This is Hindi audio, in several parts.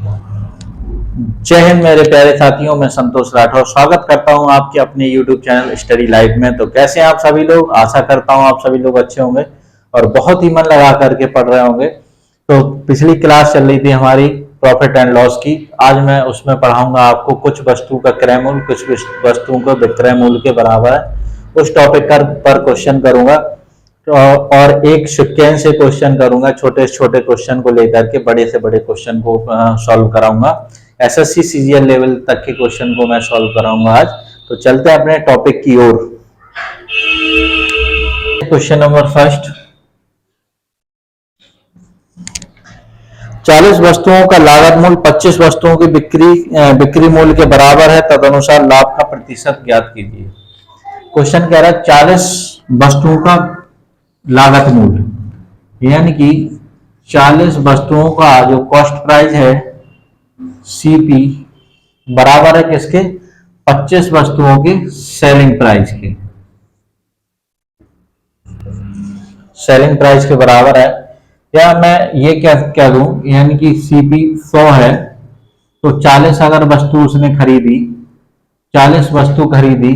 जय हिंद मेरे प्यारे साथियों, मैं संतोष राठौर स्वागत करता हूं आपके अपने YouTube चैनल स्टडी लाइफ में। तो कैसे हैं आप सभी लोग? आशा करता हूं आप सभी लोग अच्छे होंगे और बहुत ही मन लगा करके पढ़ रहे होंगे। तो पिछली क्लास चल रही थी हमारी प्रॉफिट एंड लॉस की। आज मैं उसमें पढ़ाऊंगा आपको कुछ वस्तु का क्रय मूल्य, कुछ वस्तुओं का विक्रय मूल्य के बराबर है। उस टॉपिक पर क्वेश्चन करूंगा और एक सेकेंड से क्वेश्चन करूंगा। छोटे से छोटे क्वेश्चन को लेकर के बड़े से बड़े क्वेश्चन को सॉल्व कराऊंगा। एसएससी सीजीएल लेवल तक के क्वेश्चन को मैं सॉल्व कराऊंगा आज। तो चलते हैं अपने टॉपिक की ओर। क्वेश्चन नंबर फर्स्ट, 40 वस्तुओं का लागत मूल्य 25 वस्तुओं की बिक्री मूल्य के बराबर है, तदनुसार लाभ का प्रतिशत ज्ञात कीजिए। क्वेश्चन कह रहा है 40 वस्तुओं का लागत मूल्य, यानी कि 40 वस्तुओं का जो कॉस्ट प्राइस है सीपी बराबर है किसके? 25 वस्तुओं के सेलिंग प्राइस के। सेलिंग प्राइस के बराबर है। या मैं ये क्या दूं, यानी कि सीपी 100 है तो 40 अगर वस्तु उसने खरीदी, 40 वस्तु खरीदी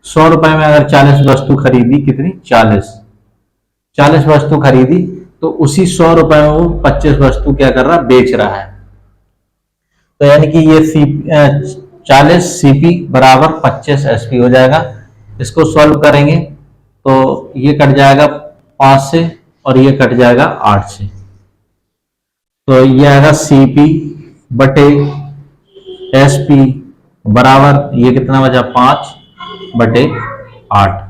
100 रुपए में, अगर 40 वस्तु खरीदी, कितनी? 40 वस्तु खरीदी, तो उसी 100 रुपए में वो 25 वस्तु क्या कर रहा? बेच रहा है। तो यानी कि ये 40 सीपी बराबर 25 एसपी हो जाएगा। इसको सॉल्व करेंगे तो ये कट जाएगा 5 से और ये कट जाएगा 8 से। तो ये आएगा सीपी बटे एसपी बराबर, ये कितना बचा? 5 बटे 8।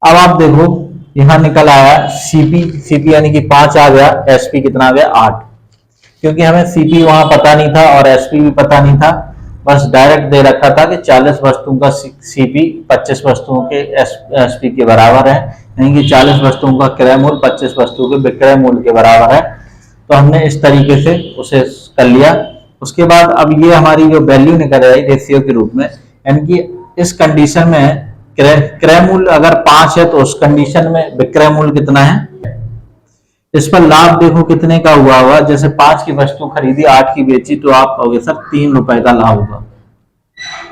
अब आप देखो यहां निकल आया सीपी यानी कि 5 आ गया, एसपी कितना आ गया? 8। क्योंकि हमें सीपी वहां पता नहीं था और एसपी भी पता नहीं था, बस डायरेक्ट दे रखा था कि 40 वस्तुओं का सीपी 25 वस्तुओं के एसपी के बराबर है, यानी कि 40 वस्तुओं का क्रय मूल्य 25 वस्तुओं के विक्रय मूल्य के बराबर है। तो हमने इस तरीके से उसे कर लिया। उसके बाद अब ये हमारी जो वैल्यू निकल आई रेशियो के रूप में, यानी कि इस कंडीशन में क्रय मूल्य अगर 5 है तो उस कंडीशन में विक्रय मूल्य कितना है? इस पर लाभ देखो कितने का हुआ होगा। जैसे 5 की वस्तु खरीदी, 8 की बेची, तो आप कहोगे सर 3 रुपए का लाभ होगा।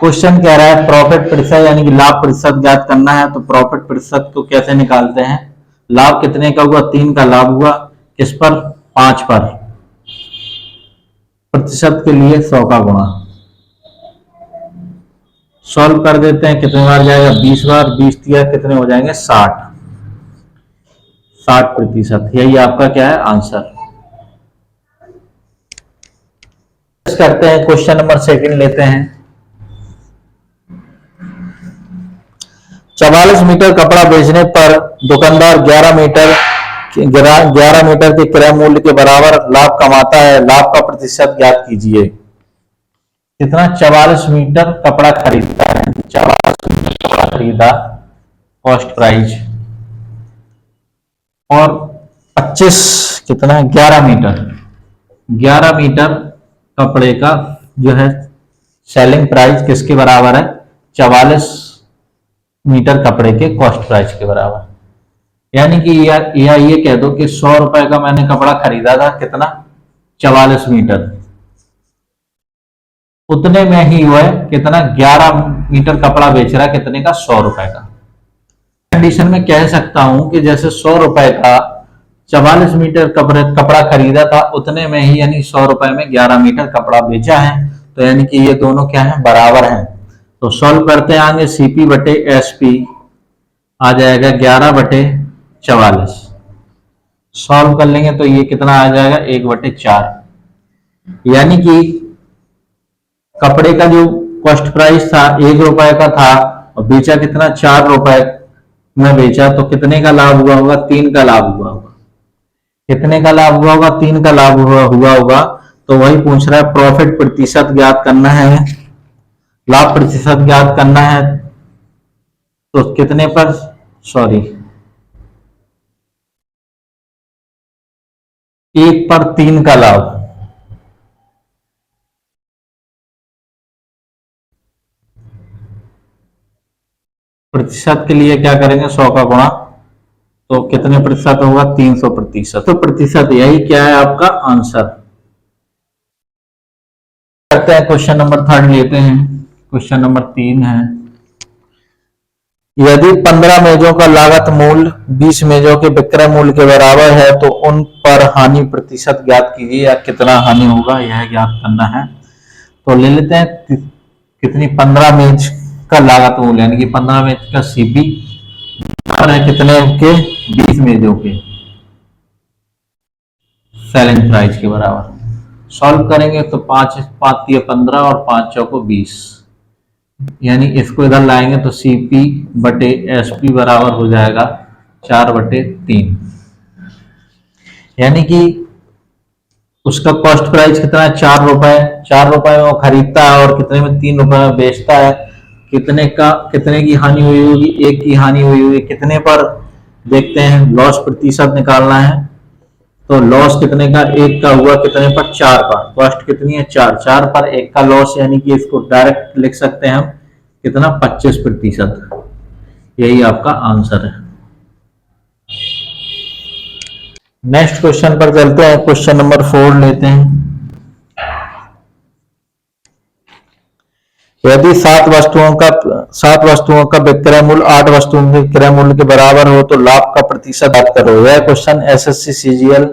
क्वेश्चन कह रहा है प्रॉफिट प्रतिशत यानी कि लाभ प्रतिशत ज्ञात करना है। तो प्रॉफिट प्रतिशत को कैसे निकालते हैं? लाभ कितने का हुआ? 3 का लाभ हुआ। किस पर? 5 पर। प्रतिशत के लिए 100 का गुणा। सॉल्व कर देते हैं। कितने बार जाएगा? 20 बार। 20 दिया कितने हो जाएंगे? 60%। यही आपका क्या है? आंसर। करते हैं क्वेश्चन नंबर सेकंड लेते हैं। 44 मीटर कपड़ा बेचने पर दुकानदार 11 मीटर के क्रय मूल्य के बराबर लाभ कमाता है। लाभ का प्रतिशत ज्ञात कीजिए। कितना? 44 मीटर कपड़ा खरीदता है, 44 मीटर कपड़ा खरीदा कॉस्ट प्राइस, और 25 कितना? 11 मीटर कपड़े का जो है सेलिंग प्राइस किसके बराबर है? 44 मीटर कपड़े के कॉस्ट प्राइस के बराबर। यानी कि या ये कह दो कि 100 रुपए का मैंने कपड़ा खरीदा था, कितना? 44 मीटर, उतने में ही वो है कितना? 11 मीटर कपड़ा बेच रहा है, कितने का? 100 रुपए का। कंडीशन में कह सकता हूं कि जैसे 100 रुपए का 44 मीटर कपड़ा खरीदा था, उतने में ही यानी 100 रुपए में 11 मीटर कपड़ा बेचा है। तो यानी कि ये दोनों क्या है? बराबर हैं। तो सॉल्व करते हैं आगे। सीपी बटे एसपी आ जाएगा 11 बटे 44। सॉल्व कर लेंगे तो ये कितना आ जाएगा? 1 बटे 4। यानी कि कपड़े का जो कॉस्ट प्राइस था 1 रुपए का था और बेचा कितना? 4 रुपए में बेचा, तो कितने का लाभ हुआ होगा? 3 का लाभ हुआ होगा। कितने का लाभ हुआ होगा? 3 का लाभ हुआ होगा। तो वही पूछ रहा है प्रॉफिट प्रतिशत ज्ञात करना है, लाभ प्रतिशत ज्ञात करना है। तो कितने पर? 1 पर 3 का लाभ। प्रतिशत के लिए क्या करेंगे? 100 का गुणा, तो कितने प्रतिशत होगा? 300%। तो प्रतिशत, यही क्या है आपका आंसर। करते हैं, क्वेश्चन नंबर 3 लेते हैं। क्वेश्चन नंबर 3 है, यदि 15 मेजों का लागत मूल्य 20 मेजों के विक्रय मूल्य के बराबर है तो उन पर हानि प्रतिशत ज्ञात कीजिए, या कितना हानि होगा यह ज्ञात करना है। तो ले लेते हैं कितनी 15 मेज का लागत मूल्य, यानी कि 15 मेज का सीपी है कितने के 20 मेजों के सेलिंग प्राइस के बराबर। सॉल्व करेंगे तो 5 5 या 15 और 5 चौको 20, यानी इसको इधर लाएंगे तो सीपी बटे एसपी बराबर हो जाएगा 4/3, यानी कि उसका कॉस्ट प्राइस कितना है 4 रुपए। 4 रुपए में वो खरीदता है और कितने में 3 रुपए में बेचता है। कितने की हानि हुई होगी, 1 की हानि हुई होगी। कितने पर देखते हैं, लॉस प्रतिशत निकालना है। तो लॉस कितने का, 1 का हुआ, कितने पर 4 पर। कॉस्ट कितनी है 4 पर 1 का लॉस, यानी कि इसको डायरेक्ट लिख सकते हैं हम कितना 25%। यही आपका आंसर है। नेक्स्ट क्वेश्चन पर चलते हैं, क्वेश्चन नंबर 4 लेते हैं। यदि 7 वस्तुओं का विक्रय मूल्य 8 वस्तुओं के क्रय मूल्य के बराबर हो तो लाभ का प्रतिशत ज्ञात करो। यह क्वेश्चन एसएससी सीजीएल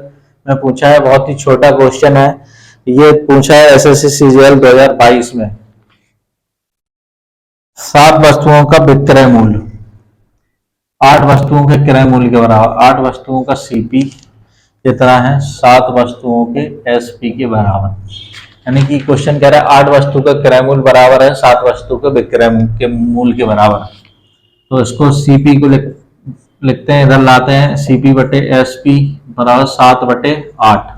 में पूछा है, बहुत ही छोटा क्वेश्चन है। ये पूछा है एसएससी सीजीएल 2022 में। 7 वस्तुओं का विक्रय मूल्य 8 वस्तुओं के क्रय मूल्य के बराबर, 8 वस्तुओं का सीपी कितना है 7 वस्तुओं के एसपी के बराबर, यानी कि क्वेश्चन कह रहा है 8 वस्तु का क्रय मूल्य बराबर है 7 वस्तु के विक्रय के मूल्य के बराबर। तो इसको सीपी को लिखते हैं, इधर लाते हैं सीपी बटे एसपी बराबर 7/8।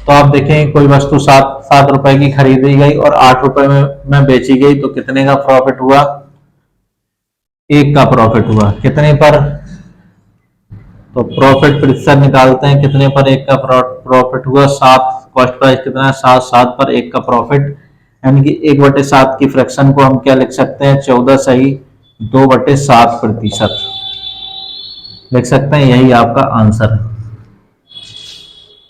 तो आप देखें कोई वस्तु 7 रुपए की खरीदी गई और 8 रुपए में बेची गई, तो कितने का प्रॉफिट हुआ, 1 का प्रॉफिट हुआ। कितने पर, तो प्रॉफिट प्रतिशत निकालते हैं, कितने पर 1 का प्रॉफिट हुआ 7। कॉस्ट प्राइस कितना है 7 पर 1 का प्रॉफिट, यानी कि 1/7 की फ्रैक्शन को हम क्या लिख सकते हैं 14 सही 2/7% लिख सकते हैं। यही आपका आंसर है।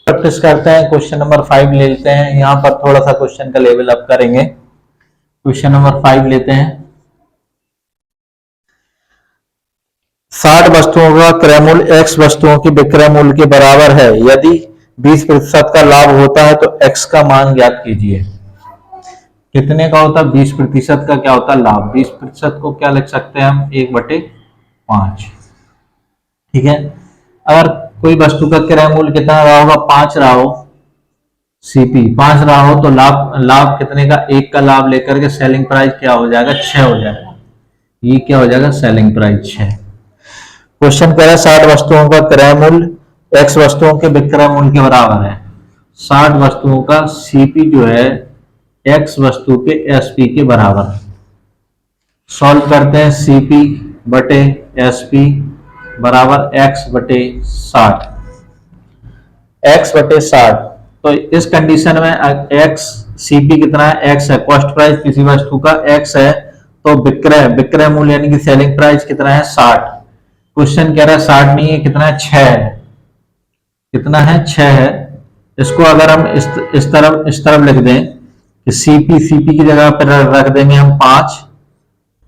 प्रैक्टिस करते हैं, क्वेश्चन नंबर 5 ले लेते हैं। यहां पर थोड़ा सा क्वेश्चन का लेवल अप करेंगे। क्वेश्चन नंबर 5 लेते हैं। 60 वस्तुओं का क्रय मूल्य x वस्तुओं के विक्रय मूल्य के बराबर है। यदि 20% का लाभ होता है तो x का मान ज्ञात कीजिए। कितने का होता है 20% का, क्या होता है लाभ। 20% को क्या लिख सकते हैं हम 1/5। ठीक है, अगर कोई वस्तु का क्रय मूल्य कितना रहा होगा 5 रहा हो, सीपी 5 रहा हो, तो लाभ कितने का 1 का लाभ लेकर के सेलिंग प्राइस क्या हो जाएगा 6 हो जाएगा। ये क्या हो जाएगा सेलिंग प्राइस 6। क्वेश्चन कह रहा है 60 वस्तुओं का क्रय मूल्य x वस्तुओं के विक्रय मूल्य के बराबर है। 60 वस्तुओं का सीपी जो है x वस्तु के एसपी के बराबर। सॉल्व करते हैं, सीपी बटे एसपी बराबर x/60। x/60, तो इस कंडीशन में x सीपी कितना है x है, कॉस्ट प्राइस किसी वस्तु का x है, तो विक्रय मूल्य यानी कि सेलिंग प्राइस कितना है 60। क्वेश्चन कह रहा है 60 नहीं है, कितना है 6 है। कितना है 6 है। इसको अगर हम इस तरफ लिख दें कि सीपी की जगह पर रख देंगे हम 5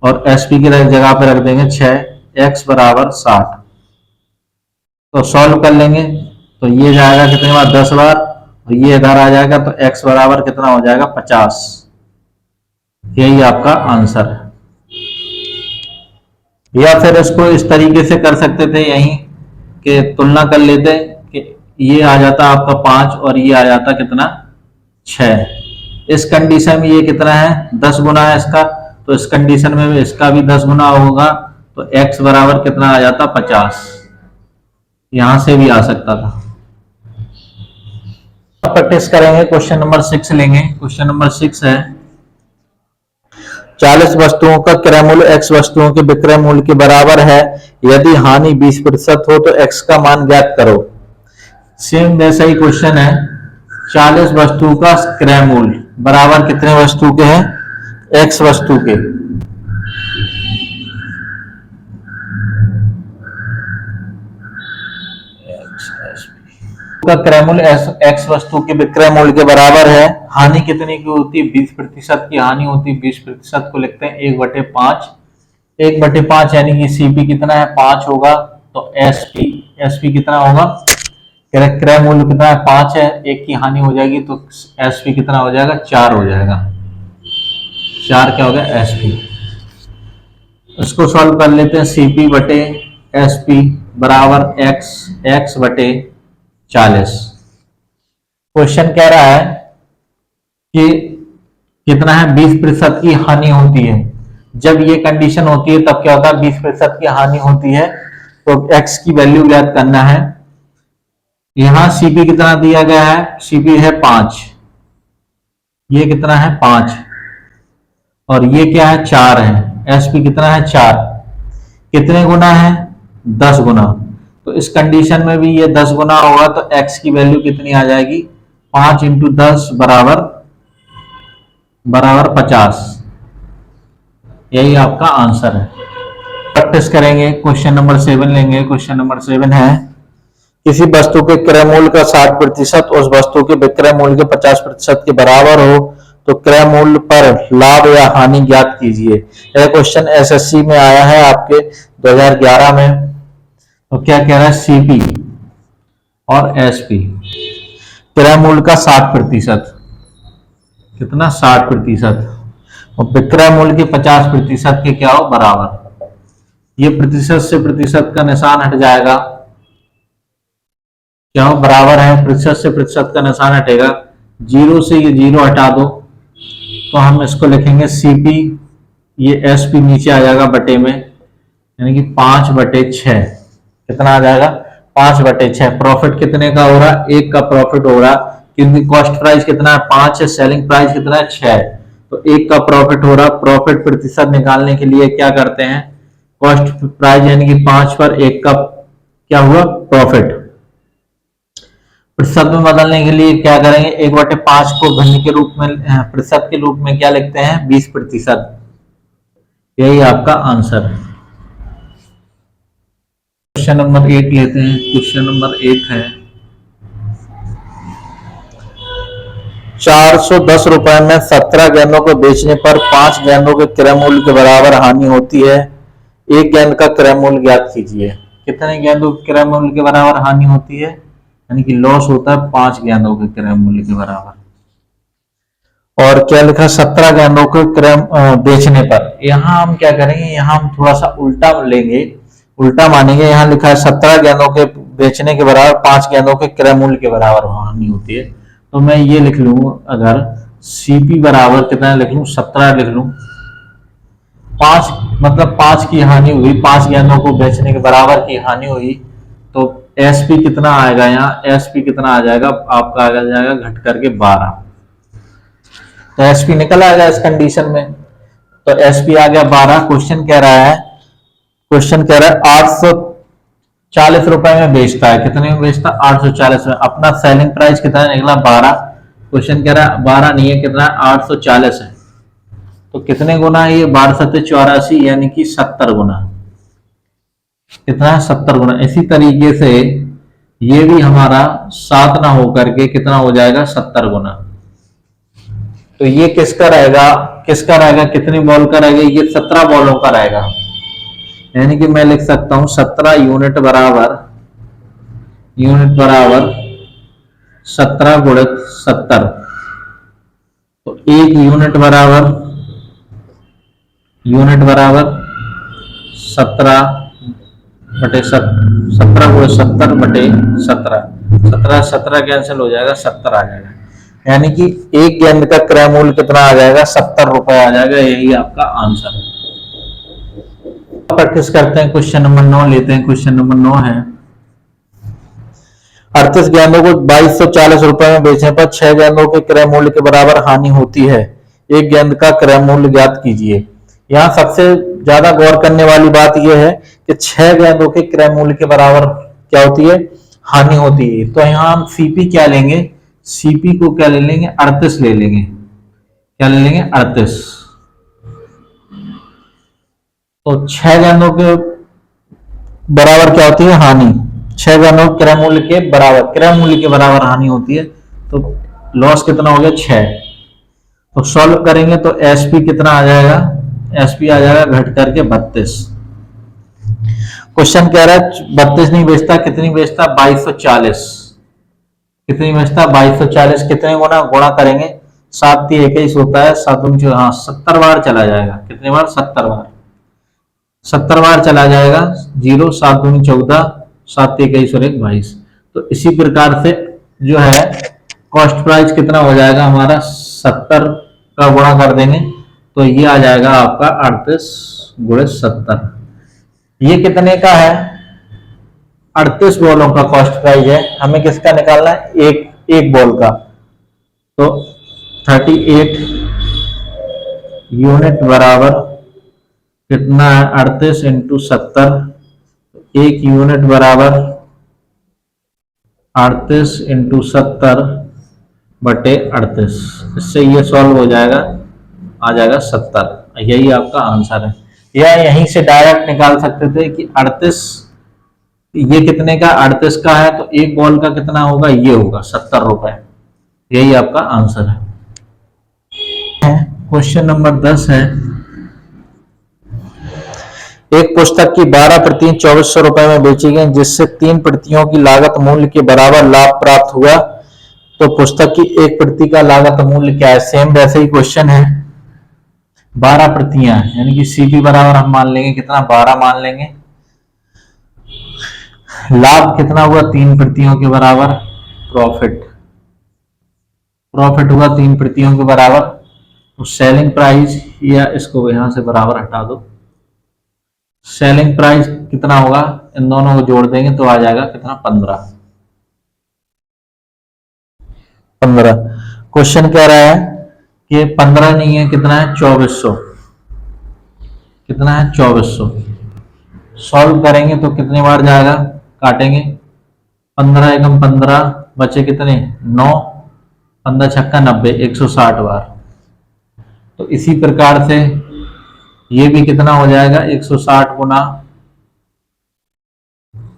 और एसपी की जगह पर रख देंगे 6, x बराबर 60। तो सॉल्व कर लेंगे तो ये जाएगा कितने बार 10 बार, और ये इधर आ जाएगा तो x बराबर कितना हो जाएगा 50। यही आपका आंसर है। या फिर इसको इस तरीके से कर सकते थे, यहीं के तुलना कर लेते कि ये आ जाता आपका 5 और ये आ जाता कितना 6। इस कंडीशन में ये कितना है 10 गुना है इसका, तो इस कंडीशन में इसका भी 10 गुना होगा, तो x बराबर कितना आ जाता 50। यहां से भी आ सकता था। प्रैक्टिस करेंगे, क्वेश्चन नंबर 6 लेंगे। क्वेश्चन नंबर 6 है 40 वस्तुओं का क्रय मूल्य x वस्तुओं के विक्रय मूल्य के बराबर है। यदि हानि 20% हो तो x का मान ज्ञात करो। सेम जैसा ही क्वेश्चन है, 40 वस्तु का क्रय मूल्य बराबर कितने वस्तु के हैं x वस्तु के। का क्रय मूल्य एक्स वस्तु के विक्रय मूल्य के बराबर है। हानि कितने की होती है? 20% की हानि होती है। 20% को लिखते हैं 1/5। 1/5 यानी कि सीपी कितना है? 5 होगा। तो एसपी कितना होगा? क्रय मूल्य कितना है? 5 है। एक की हानि हो जाएगी तो एसपी कितना हो जाएगा? 4 हो जाएगा। 4 क्या हो गया? एसपी। इसको सॉल्व कर लेते हैं। सीपी बटे एसपी बराबर एक्स बटे 40। क्वेश्चन कह रहा है कि कितना है? 20% की हानि होती है। जब ये कंडीशन होती है तब क्या होता है? 20% की हानि होती है तो एक्स की वैल्यू ज्ञात करना है। यहां सीपी कितना दिया गया है? सीपी है 5। ये कितना है? 5। और ये क्या है? 4 है। एसपी कितना है? 4। कितने गुना है? 10 गुना। तो इस कंडीशन में भी ये 10 गुना होगा तो एक्स की वैल्यू कितनी आ जाएगी? 5 इंटू 10 बराबर 50। यही आपका आंसर है। प्रैक्टिस करेंगे। क्वेश्चन नंबर 7 लेंगे। क्वेश्चन नंबर 7 है, किसी वस्तु के क्रय मूल्य का 60% उस वस्तु के विक्रय मूल्य के 50% के बराबर हो तो क्रय मूल्य पर लाभ या हानि ज्ञात कीजिए। यह क्वेश्चन एसएससी में आया है आपके 2011 में। तो क्या कह रहा है? सीपी और एसपी क्रय मूल्य का 60%, कितना? 60%, और विक्रय मूल्य के 50% के क्या हो? बराबर। ये प्रतिशत से प्रतिशत का निशान हट जाएगा। क्या हो? बराबर है। प्रतिशत से प्रतिशत का निशान हटेगा। जीरो से ये जीरो हटा दो तो हम इसको लिखेंगे सीपी, ये एसपी नीचे आ जाएगा बटे में, यानी कि 5/6। कितना आ जाएगा? 5/6। प्रॉफिट कितने का हो रहा है? 1 का प्रॉफिट हो रहा है, क्योंकि कॉस्ट प्राइस कितना है? 5 है। सेलिंग प्राइस कितना है? 6 है। तो 1 का प्रॉफिट हो रहा है। प्रॉफिट प्रतिशत निकालने के लिए क्या करते हैं? कॉस्ट प्राइस यानी कि 5 पर 1 का क्या हुआ? प्रॉफिट। प्रतिशत में बदलने के लिए क्या करेंगे? 1/5 को घन के रूप में, प्रतिशत के रूप में क्या लिखते हैं? 20%। यही आपका आंसर है। क्वेश्चन नंबर 8 लेते हैं। क्वेश्चन नंबर 8 है, 410 रुपए में 17 गेंदों को बेचने पर 5 गेंदों के क्रय मूल्य के बराबर हानि होती है। एक गेंद का क्रय मूल्य ज्ञात कीजिए। कितने गेंदों के क्रय मूल्य के बराबर हानि होती है? यानी कि लॉस होता है 5 गेंदों के क्रय मूल्य के बराबर। और क्या लिखा? 17 गेंदों के क्रय बेचने पर। यहां हम क्या करेंगे? यहां हम थोड़ा सा उल्टा लेंगे, उल्टा मानेंगे। यहां लिखा है 17 गेंदों के बेचने के बराबर 5 गेंदों के क्रय मूल्य के बराबर हानि होती है। तो मैं ये लिख लूं, अगर सीपी बराबर कितना लिख लूं? 17 लिख लूं। 5 मतलब 5 की हानि हुई, 5 गेंदों को बेचने के बराबर की हानि हुई तो एसपी कितना आएगा? यहाँ एसपी कितना आ जाएगा? आपका आ जाएगा घट करके 12। तो एसपी निकल आएगा इस कंडीशन में। तो एसपी आ गया 12। क्वेश्चन कह रहा है, 840 रुपए में बेचता है। कितने में बेचता? 840 में। अपना सेलिंग प्राइस कितना निकला? 12। क्वेश्चन कह रहा है 12 नहीं है, कितना है? 840 है। तो कितने गुना है ये? 12×7 = 84, यानी कि 70 गुना। कितना है? 70 गुना। इसी तरीके से ये भी हमारा 7 ना होकर के कितना हो जाएगा? 70 गुना। तो ये किसका रहेगा? किसका रहेगा? कितनी बॉल का रहेगा? ये 17 बॉलों का रहेगा। यानी कि मैं लिख सकता हूं 17 यूनिट बराबर 17 गुणित 70। तो 1 यूनिट बराबर 17/70/17 17 कैंसिल हो जाएगा, 70 आ जाएगा। यानी कि एक गेंद का क्रय मूल्य कितना आ जाएगा? 70 रुपए आ जाएगा। यही आपका आंसर है। प्रैक्टिस करते हैं। क्वेश्चन नंबर 9 लेते हैं। क्वेश्चन नंबर 9 है, 38 गेंदों को 2240 रुपए में बेचने पर 6 गेंदों के क्रय मूल्य के बराबर हानि होती है। एक गेंद का क्रय मूल्य ज्ञात कीजिए। यहाँ सबसे ज्यादा गौर करने वाली बात यह है कि 6 गेंदों के क्रय मूल्य के बराबर क्या होती है? हानि होती है। तो यहाँ हम सीपी क्या लेंगे? सीपी को क्या ले लेंगे? 38 ले लेंगे। क्या ले लेंगे? 38। तो 6 गेंदों के बराबर क्या होती है? हानि। 6 का नोट क्रय मूल्य के बराबर, क्रय मूल्य के बराबर हानि होती है, तो लॉस कितना हो गया 6। तो सॉल्व करेंगे तो एसपी कितना आ जाएगा, एसपी आ जाएगा घट करके 32। क्वेश्चन कह रहा है 32 नहीं बेचता, कितनी बेचता, 2240। कितनी बेचता, 2240। कितने गुना, गुणा करेंगे 7 3 21 होता है, 7 हाँ 70 बार चला जाएगा। कितने बार, 70 बार, 70 बार चला जाएगा। 0 7 दूनी 14, 7 21 और 1 22। तो इसी प्रकार से जो है कॉस्ट प्राइस कितना हो जाएगा हमारा, 70 का गुणा कर देंगे तो ये आ जाएगा आपका 38 गुणे 70। ये कितने का है, 38 बॉलों का कॉस्ट प्राइस है। हमें किसका निकालना है, एक बॉल का। तो 38 यूनिट बराबर कितना है, 38 इंटू 70। एक यूनिट बराबर 38 इंटू 70 बटे 38। इससे ये सॉल्व हो जाएगा, आ जाएगा 70। यही आपका आंसर है। या यहीं से डायरेक्ट निकाल सकते थे कि 38, ये कितने का, 38 का है, तो एक बॉल का कितना होगा, ये होगा 70 रुपए। यही आपका आंसर है। क्वेश्चन नंबर 10 है, एक पुस्तक की 12 प्रतियां 2400 रुपए में बेची गई, जिससे 3 प्रतियों की लागत मूल्य के बराबर लाभ प्राप्त हुआ, तो पुस्तक की एक प्रति का लागत मूल्य क्या है। सेम वैसे ही क्वेश्चन है। 12 प्रतियां यानी कि सीपी बराबर हम मान लेंगे कितना, 12 मान लेंगे। लाभ कितना हुआ, 3 प्रतियों के बराबर। प्रॉफिट हुआ 3 प्रतियों के बराबर। तो सेलिंग प्राइस, या इसको यहां से बराबर हटा दो, सेलिंग प्राइस कितना होगा, इन दोनों को जोड़ देंगे तो आ जाएगा कितना, 15। क्वेश्चन कह रहा है कि 15 नहीं है, कितना है, 2400। कितना है, 2400। सॉल्व करेंगे तो कितने बार जाएगा, काटेंगे 15 एकम 15, बचे कितने 9, 15 छक्का 90, 160 बार। तो इसी प्रकार से ये भी कितना हो जाएगा, 160 गुना,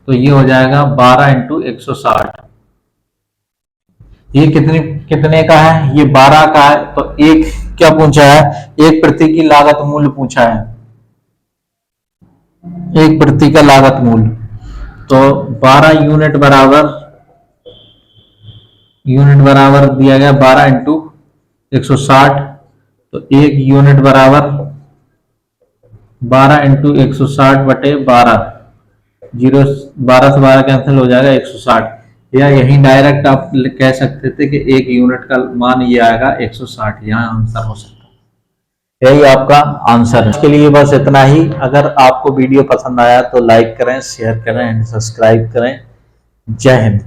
तो ये हो जाएगा 12 इंटू 160। ये कितने का है, ये 12 का है। तो एक क्या पूछा है, एक प्रति की लागत मूल्य पूछा है, एक प्रति का लागत मूल्य। तो 12 यूनिट बराबर दिया गया 12 इंटू 160। तो एक यूनिट बराबर 12 इंटू 160 बटे 12, 12 से 12 कैंसिल हो जाएगा, 160। या यही डायरेक्ट आप कह सकते थे कि एक यूनिट का मान ये आएगा 160, यहाँ आंसर हो सकता है। यही आपका आंसर है। इसके लिए बस इतना ही। अगर आपको वीडियो पसंद आया तो लाइक करें, शेयर करें एंड सब्सक्राइब करें। जय हिंद।